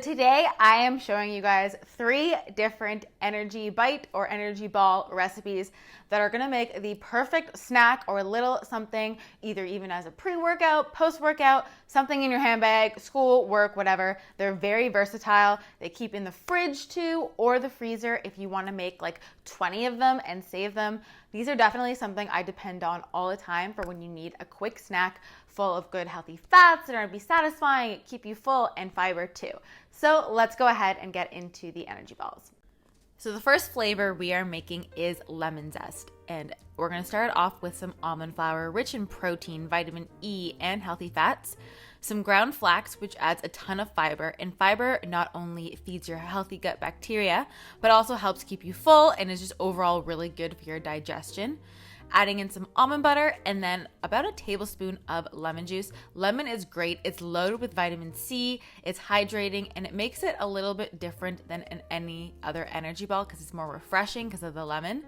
today I am showing you guys 3 different energy bite or energy ball recipes that are gonna make the perfect snack or little something, either even as a pre-workout, post-workout, something in your handbag, school, work, whatever. They're very versatile. They keep in the fridge too, or the freezer if you wanna make like 20 of them and save them. These are definitely something I depend on all the time for when you need a quick snack full of good healthy fats that are gonna be satisfying, keep you full, and fiber too. So let's go ahead and get into the energy balls. So the first flavor we are making is lemon zest, and we're gonna start off with some almond flour rich in protein, vitamin E, and healthy fats, some ground flax, which adds a ton of fiber, and fiber not only feeds your healthy gut bacteria, but also helps keep you full and is just overall really good for your digestion. Adding in some almond butter and then about a tablespoon of lemon juice. Lemon is great. It's loaded with vitamin C, it's hydrating, and it makes it a little bit different than in any other energy ball because it's more refreshing because of the lemon.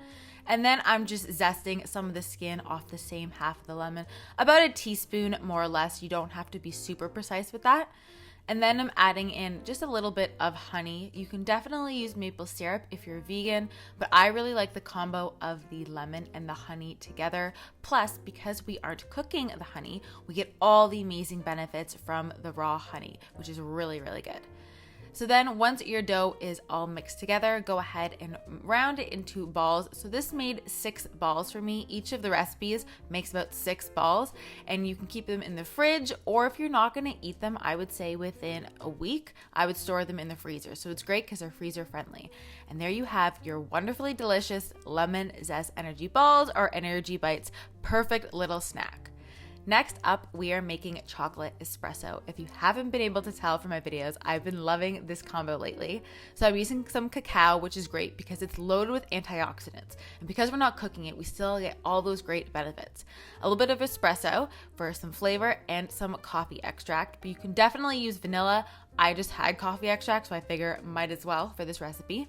And then I'm just zesting some of the skin off the same half of the lemon, about a teaspoon more or less. You don't have to be super precise with that. And then I'm adding in just a little bit of honey. You can definitely use maple syrup if you're vegan, but I really like the combo of the lemon and the honey together. Plus, because we aren't cooking the honey, we get all the amazing benefits from the raw honey, which is really, really good. So then once your dough is all mixed together, go ahead and round it into balls. So this made 6 balls for me. Each of the recipes makes about 6 balls, and you can keep them in the fridge, or if you're not gonna eat them, I would say within a week, I would store them in the freezer. So it's great because they're freezer friendly. And there you have your wonderfully delicious lemon zest energy balls or energy bites. Perfect little snack. Next up, we are making chocolate espresso. If you haven't been able to tell from my videos, I've been loving this combo lately. So I'm using some cacao, which is great because it's loaded with antioxidants. And because we're not cooking it, we still get all those great benefits. A little bit of espresso for some flavor and some coffee extract, but you can definitely use vanilla. I just had coffee extract, so I figure might as well for this recipe.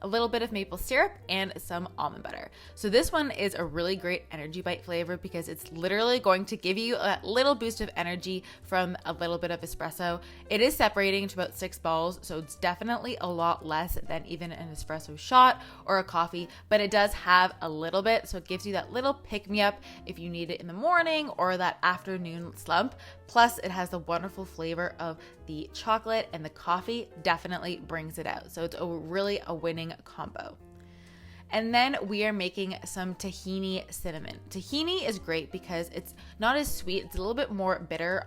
A little bit of maple syrup and some almond butter. So this one is a really great energy bite flavor because it's literally going to give you a little boost of energy from a little bit of espresso. It is separating into about 6 balls, so it's definitely a lot less than even an espresso shot or a coffee, but it does have a little bit, so it gives you that little pick-me-up if you need it in the morning or that afternoon slump. Plus, it has the wonderful flavor of the chocolate, and the coffee definitely brings it out. So it's really a winning combo. And then we are making some tahini cinnamon. Tahini is great because it's not as sweet. It's a little bit more bitter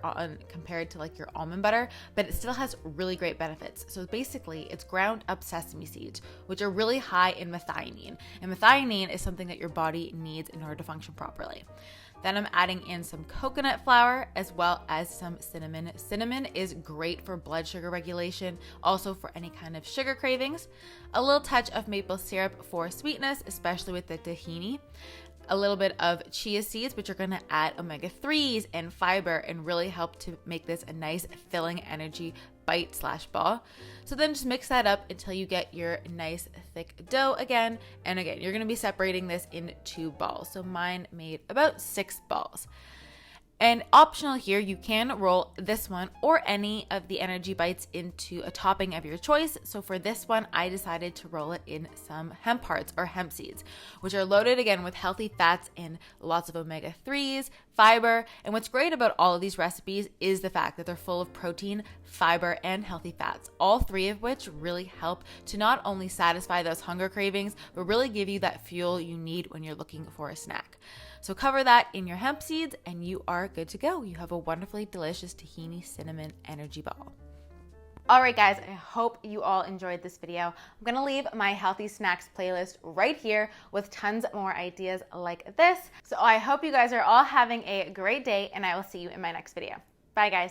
compared to like your almond butter, but it still has really great benefits. So basically it's ground up sesame seeds, which are really high in methionine. And methionine is something that your body needs in order to function properly. Then I'm adding in some coconut flour as well as some cinnamon. Cinnamon is great for blood sugar regulation, also for any kind of sugar cravings. A little touch of maple syrup for sweetness, especially with the tahini. A little bit of chia seeds, which are gonna add omega-3s and fiber and really help to make this a nice filling energy bite/ball. So then just mix that up until you get your nice thick dough again. And again, you're gonna be separating this in 2 balls. So mine made about 6 balls. And optional here, you can roll this one or any of the energy bites into a topping of your choice. So for this one, I decided to roll it in some hemp hearts or hemp seeds, which are loaded again with healthy fats and lots of omega-3s, fiber. And what's great about all of these recipes is the fact that they're full of protein, fiber, and healthy fats, all 3 of which really help to not only satisfy those hunger cravings, but really give you that fuel you need when you're looking for a snack. So cover that in your hemp seeds and you are good to go. You have a wonderfully delicious tahini cinnamon energy ball. All right, guys, I hope you all enjoyed this video. I'm gonna leave my healthy snacks playlist right here with tons more ideas like this. So I hope you guys are all having a great day, and I will see you in my next video. Bye, guys.